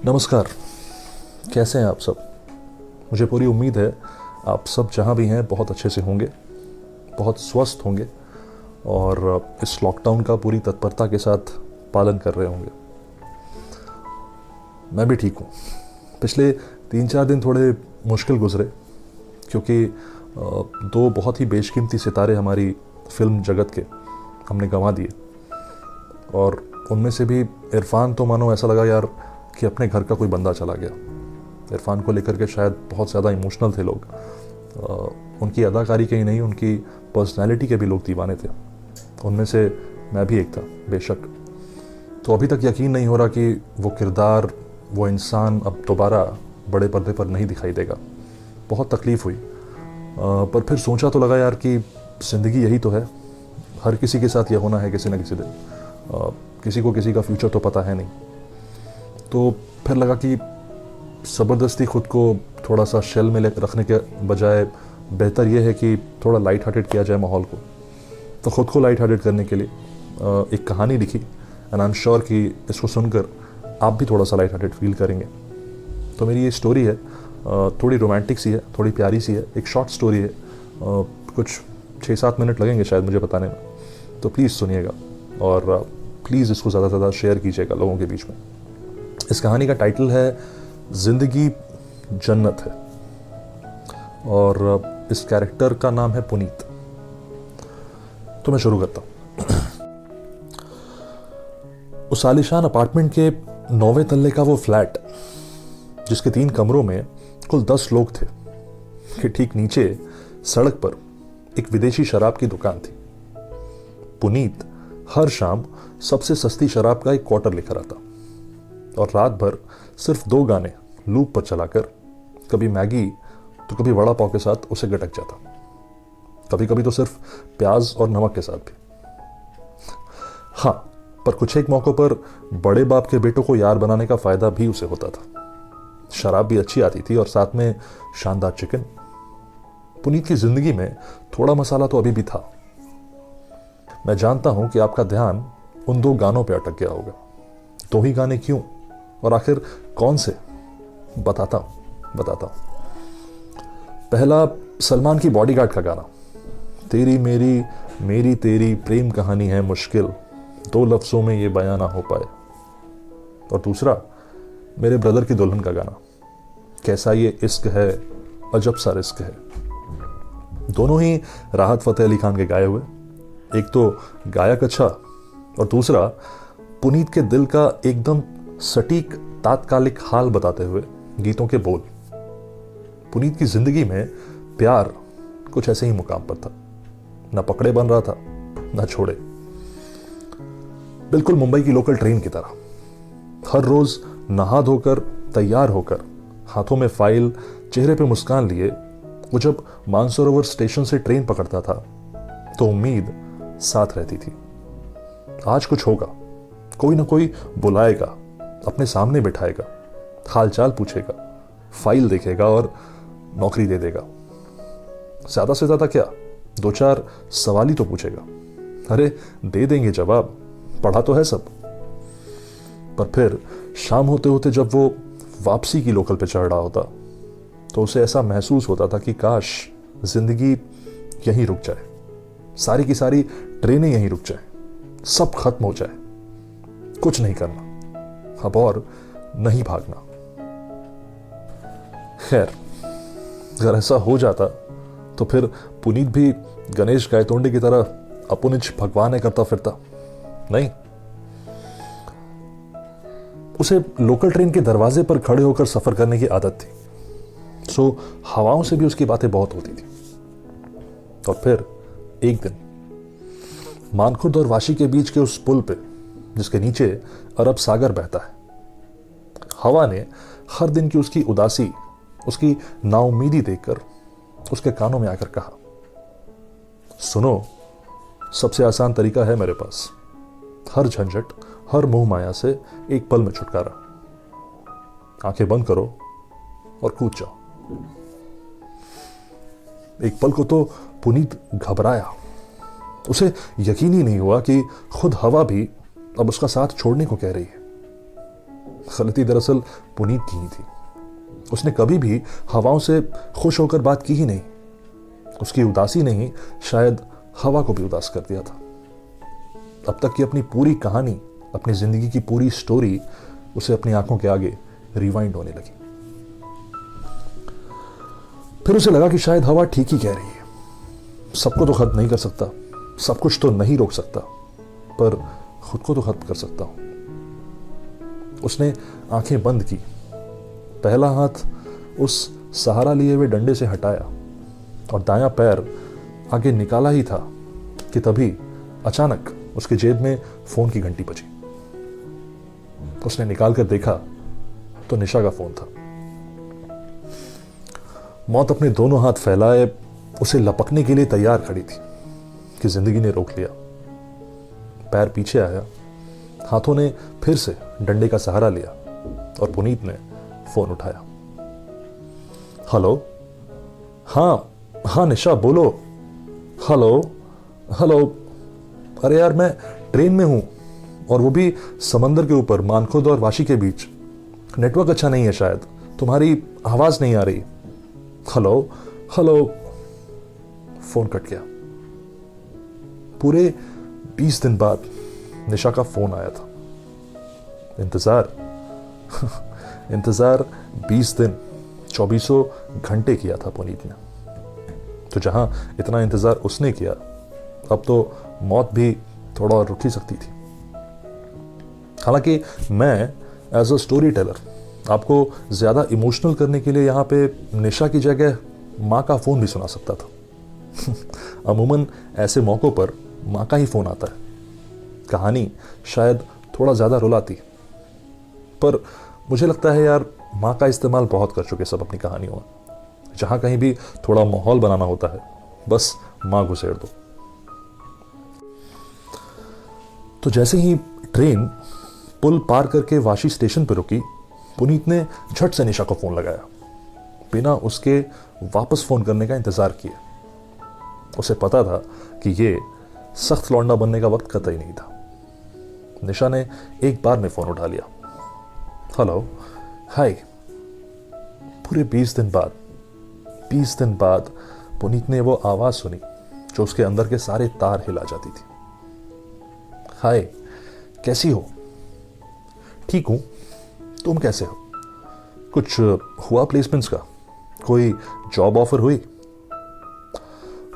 नमस्कार। कैसे हैं आप सब? मुझे पूरी उम्मीद है आप सब जहाँ भी हैं बहुत अच्छे से होंगे, बहुत स्वस्थ होंगे और इस लॉकडाउन का पूरी तत्परता के साथ पालन कर रहे होंगे। मैं भी ठीक हूँ। पिछले 3-4 दिन थोड़े मुश्किल गुजरे क्योंकि दो बहुत ही बेशकीमती सितारे हमारी फिल्म जगत के हमने गंवा दिए और उनमें से भी इरफान तो मानो ऐसा लगा यार कि अपने घर का कोई बंदा चला गया। इरफान को लेकर के शायद बहुत ज़्यादा इमोशनल थे लोग। उनकी अदाकारी के ही नहीं, उनकी पर्सनैलिटी के भी लोग दीवाने थे। उनमें से मैं भी एक था बेशक। तो अभी तक यकीन नहीं हो रहा कि वो किरदार, वो इंसान अब दोबारा बड़े पर्दे पर नहीं दिखाई देगा। बहुत तकलीफ़ हुई, पर फिर सोचा तो लगा यार कि ज़िंदगी यही तो है, हर किसी के साथ ये होना है किसी न किसी दिन। किसी को किसी का फ्यूचर तो पता है नहीं। तो फिर लगा कि ज़बरदस्ती ख़ुद को थोड़ा सा शेल में रखने के बजाय बेहतर ये है कि थोड़ा लाइट हार्टेड किया जाए माहौल को। तो ख़ुद को लाइट हार्टेड करने के लिए एक कहानी लिखी एंड आई एम श्योर कि इसको सुनकर आप भी थोड़ा सा लाइट हार्टेड फील करेंगे। तो मेरी ये स्टोरी है, थोड़ी रोमांटिक सी है, थोड़ी प्यारी सी है, एक शॉर्ट स्टोरी है। कुछ 6-7 मिनट लगेंगे शायद मुझे बताने में। तो प्लीज़ सुनिएगा और प्लीज़ इसको ज़्यादा से ज़्यादा शेयर कीजिएगा लोगों के बीच में। इस कहानी का टाइटल है ज़िंदगी जन्नत है और इस कैरेक्टर का नाम है पुनीत। तो मैं शुरू करता हूँ। उस आलीशान अपार्टमेंट के 9वें तल्ले का वो फ्लैट जिसके 3 कमरों में कुल 10 लोग थे, कि ठीक नीचे सड़क पर एक विदेशी शराब की दुकान थी। पुनीत हर शाम सबसे सस्ती शराब का एक क्वार्टर लेकर आता और रात भर सिर्फ 2 गाने लूप पर चलाकर कभी मैगी तो कभी वड़ा पाव के साथ उसे गटक जाता। कभी कभी तो सिर्फ प्याज और नमक के साथ भी। हाँ, पर कुछ एक मौकों पर बड़े बाप के बेटों को यार बनाने का फायदा भी उसे होता था। शराब भी अच्छी आती थी और साथ में शानदार चिकन। पुनीत की जिंदगी में थोड़ा मसाला तो अभी भी था। मैं जानता हूं कि आपका ध्यान उन 2 गानों पर अटक गया होगा। 2 ही गाने क्यों और आखिर कौन से? बताता हूं। पहला सलमान की बॉडीगार्ड का गाना, तेरी मेरी मेरी तेरी प्रेम कहानी है मुश्किल, 2 लफ्जों में ये बयां ना हो पाए। और दूसरा मेरे ब्रदर की दुल्हन का गाना, कैसा ये इश्क है अजब सा रिस्क है। दोनों ही राहत फतेह अली खान के गाए हुए। एक तो गायक अच्छा और दूसरा पुनीत के दिल का एकदम सटीक तात्कालिक हाल बताते हुए गीतों के बोल। पुनीत की जिंदगी में प्यार कुछ ऐसे ही मुकाम पर था, ना पकड़े बन रहा था ना छोड़े। बिल्कुल मुंबई की लोकल ट्रेन की तरह हर रोज नहा धोकर तैयार होकर हाथों में फाइल, चेहरे पे मुस्कान लिए वो जब मानसरोवर स्टेशन से ट्रेन पकड़ता था तो उम्मीद साथ रहती थी। आज कुछ होगा, कोई ना कोई बुलाएगा, अपने सामने बिठाएगा, हालचाल पूछेगा, फाइल देखेगा और नौकरी दे देगा। ज्यादा से ज्यादा क्या, 2-4 सवाल ही तो पूछेगा। अरे दे देंगे जवाब, पढ़ा तो है सब। पर फिर शाम होते होते जब वो वापसी की लोकल पे चढ़ रहा होता तो उसे ऐसा महसूस होता था कि काश जिंदगी यहीं रुक जाए, सारी की सारी ट्रेनें यहीं रुक जाए, सब खत्म हो जाए, कुछ नहीं करना अब और नहीं भागना। खैर, अगर ऐसा हो जाता तो फिर पुनीत भी गणेश गायतोंडे की तरह अपुनिच भगवान करता फिरता नहीं। उसे लोकल ट्रेन के दरवाजे पर खड़े होकर सफर करने की आदत थी, सो हवाओं से भी उसकी बातें बहुत होती थी। और फिर एक दिन मानखुर्द और वाशी के बीच के उस पुल पे जिसके नीचे अरब सागर बहता है, हवा ने हर दिन की उसकी उदासी, उसकी नाउमीदी देखकर उसके कानों में आकर कहा, सुनो, सबसे आसान तरीका है मेरे पास, हर झंझट, हर मोह माया से एक पल में छुटकारा। आंखें बंद करो और कूद जाओ। एक पल को तो पुनीत घबराया। उसे यकीन ही नहीं हुआ कि खुद हवा भी अब उसका साथ छोड़ने को कह रही है। गलती दरअसल पुनीत की ही थी। उसने कभी भी हवाओं से खुश होकर बात की ही नहीं। उसकी उदासी ने ही शायद हवा को भी उदास कर दिया था। अब तक की अपनी पूरी कहानी, अपनी जिंदगी की पूरी स्टोरी उसे अपनी आंखों के आगे रिवाइंड होने लगी। फिर उसे लगा कि शायद हवा ठीक ही कह रही है। सबको तो खत्म नहीं कर सकता, सब कुछ तो नहीं रोक सकता, पर खुद को तो खत्म कर सकता हूं। उसने आंखें बंद की, पहला हाथ उस सहारा लिए हुए डंडे से हटाया और दायां पैर आगे निकाला ही था कि तभी अचानक उसके जेब में फोन की घंटी बजी। उसने निकाल कर देखा तो निशा का फोन था। मौत अपने दोनों हाथ फैलाए उसे लपकने के लिए तैयार खड़ी थी कि जिंदगी ने रोक लिया। पैर पीछे आया, हाथों ने फिर से डंडे का सहारा लिया और पुनीत ने फोन उठाया। हेलो, हाँ निशा बोलो। हेलो हेलो, अरे यार मैं ट्रेन में हूं और वो भी समंदर के ऊपर, मानखुद और वाशी के बीच। नेटवर्क अच्छा नहीं है, शायद तुम्हारी आवाज नहीं आ रही। Hello hello. फोन कट गया। पूरे 20 दिन बाद निशा का फोन आया था। इंतजार 20 दिन 2400 घंटे किया था पुनीत ने। तो जहां इतना इंतजार उसने किया, अब तो मौत भी थोड़ा और रुक ही सकती थी। हालांकि मैं एज अ स्टोरी टेलर आपको ज्यादा इमोशनल करने के लिए यहां पे निशा की जगह मां का फोन भी सुना सकता था। अमूमन ऐसे मौकों पर मां का ही फोन आता है। कहानी शायद थोड़ा ज्यादा रुलाती, पर मुझे लगता है यार मां का इस्तेमाल बहुत कर चुके सब अपनी कहानियों में। जहां कहीं भी थोड़ा माहौल बनाना होता है, बस मां घुसेड़ दो। तो जैसे ही ट्रेन पुल पार करके वाशी स्टेशन पर रुकी, पुनीत ने झट से निशा को फोन लगाया, बिना उसके वापस फोन करने का इंतजार किए। उसे पता था कि ये सख्त लौंडा बनने का वक्त कतई नहीं था। निशा ने एक बार में फोन उठा लिया। हेलो, हाय। पूरे 20 दिन बाद पुनीत ने वो आवाज सुनी जो उसके अंदर के सारे तार हिला जाती थी। हाय, कैसी हो? ठीक हूं, तुम कैसे हो? कुछ हुआ प्लेसमेंट्स का? कोई जॉब ऑफर हुई?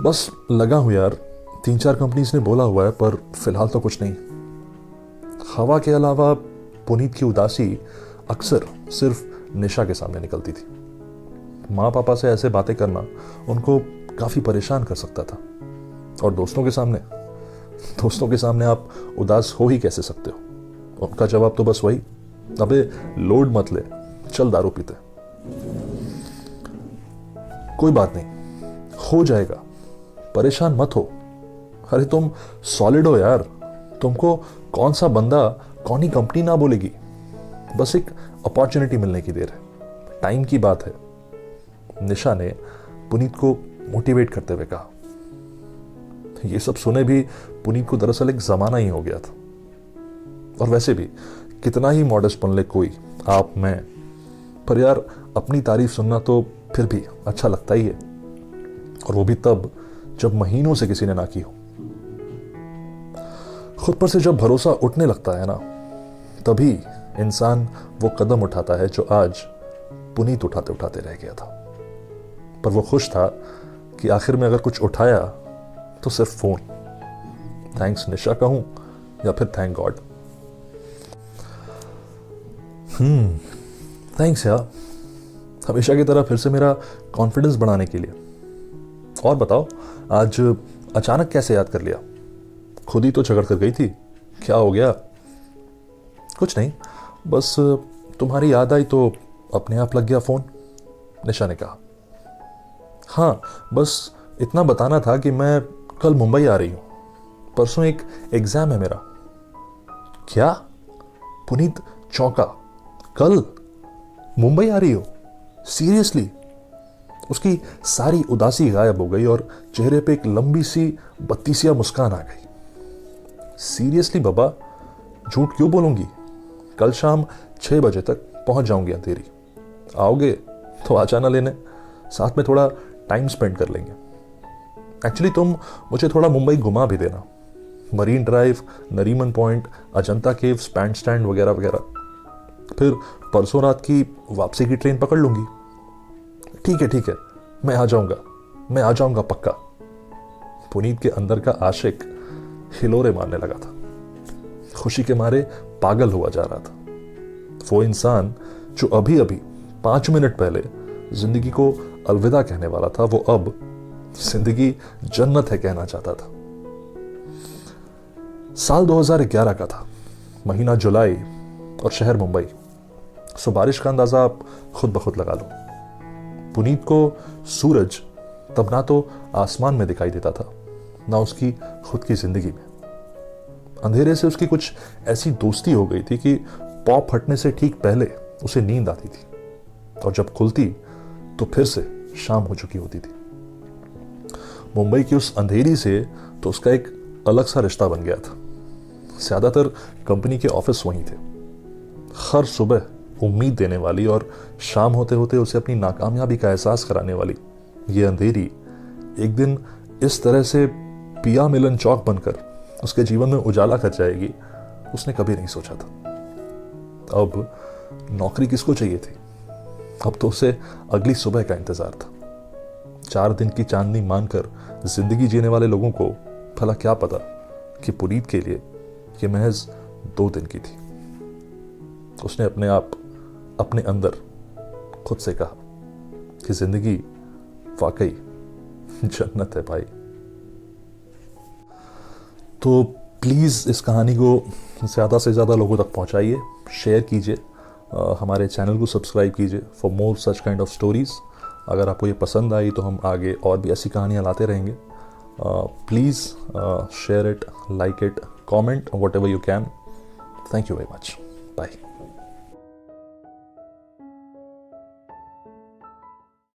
बस लगा हूं यार, 3-4 कंपनीज ने बोला हुआ है, पर फिलहाल तो कुछ नहीं। हवा के अलावा पुनीत की उदासी अक्सर सिर्फ निशा के सामने निकलती थी। माँ पापा से ऐसे बातें करना उनको काफी परेशान कर सकता था। और दोस्तों के सामने आप उदास हो ही कैसे सकते हो? उनका जवाब तो बस वही, अबे लोड मत ले, चल दारू पीते। कोई बात नहीं, हो जाएगा, परेशान मत हो। अरे तुम सॉलिड हो यार, तुमको कौन सा बंदा, कौन ही कंपनी ना बोलेगी। बस एक अपॉर्चुनिटी मिलने की देर है, टाइम की बात है। निशा ने पुनीत को मोटिवेट करते हुए कहा। यह सब सुने भी पुनीत को दरअसल एक जमाना ही हो गया था। और वैसे भी कितना ही मॉडेस्ट बन ले कोई, आप, मैं, पर यार अपनी तारीफ सुनना तो फिर भी अच्छा लगता ही है। और वो भी तब जब महीनों से किसी ने ना की हो। खुद पर से जब भरोसा उठने लगता है ना, तभी इंसान वो कदम उठाता है जो आज पुनीत उठाते उठाते रह गया था। पर वो खुश था कि आखिर में अगर कुछ उठाया तो सिर्फ फोन। थैंक्स निशा कहूं या फिर थैंक गॉड। थैंक्स यार, हमेशा की तरह फिर से मेरा कॉन्फिडेंस बढ़ाने के लिए। और बताओ, आज अचानक कैसे याद कर लिया? खुद ही तो झगड़ कर गई थी, क्या हो गया? कुछ नहीं, बस तुम्हारी याद आई तो अपने आप लग गया फोन, निशा ने कहा। हाँ, बस इतना बताना था कि मैं कल मुंबई आ रही हूं, परसों एक एग्जाम है मेरा। क्या? पुनीत चौंका। कल मुंबई आ रही हो? सीरियसली? उसकी सारी उदासी गायब हो गई और चेहरे पे एक लंबी सी बत्तीसिया मुस्कान आ गई। सीरियसली बाबा, झूठ क्यों बोलूंगी? कल शाम 6 बजे तक पहुंच जाऊंगी अंधेरी। आओगे तो आ जाना लेने, साथ में थोड़ा टाइम स्पेंड कर लेंगे। एक्चुअली तुम मुझे थोड़ा मुंबई घुमा भी देना, marine drive, Nariman point, Ajanta caves, band stand वगैरह वगैरह। फिर परसों रात की वापसी की ट्रेन पकड़ लूंगी। ठीक है, मैं आ जाऊंगा पक्का। पुनीत के अंदर का आशिक हिलोरे मारने लगा था, खुशी के मारे पागल हुआ जा रहा था। वो इंसान जो अभी अभी 5 मिनट पहले जिंदगी को अलविदा कहने वाला था, वो अब जिंदगी जन्नत है कहना चाहता था। साल 2011 का था, महीना जुलाई और शहर मुंबई। सो बारिश का अंदाजा आप खुद ब खुद लगा लो। पुनीत को सूरज तब ना तो आसमान में दिखाई देता था, ना उसकी खुद की जिंदगी में। अंधेरे से उसकी कुछ ऐसी दोस्ती हो गई थी कि पॉप हटने से ठीक पहले उसे नींद आती थी, और जब खुलती तो फिर से शाम हो चुकी होती थी। मुंबई की उस अंधेरी से तो उसका एक अलग सा रिश्ता बन गया था। ज्यादातर कंपनी के ऑफिस वहीं थे। हर सुबह उम्मीद देने वाली और शाम होते होते उसे अपनी नाकामयाबी का एहसास कराने वाली ये अंधेरी एक दिन इस तरह से पिया मिलन चौक बनकर उसके जीवन में उजाला कर जाएगी, उसने कभी नहीं सोचा था। अब नौकरी किसको चाहिए थी? अब तो उसे अगली सुबह का इंतजार था। 4 दिन की चांदनी मानकर जिंदगी जीने वाले लोगों को भला क्या पता कि पुनीत के लिए ये महज 2 दिन की थी। उसने अपने अंदर खुद से कहा कि जिंदगी वाकई जन्नत है भाई। तो प्लीज़ इस कहानी को ज़्यादा से ज़्यादा लोगों तक पहुंचाइए, शेयर कीजिए, हमारे चैनल को सब्सक्राइब कीजिए for more such kind of stories. अगर आपको ये पसंद आई तो हम आगे और भी ऐसी कहानियाँ लाते रहेंगे। Please share it, like it, comment whatever you can. Thank you very much. Bye.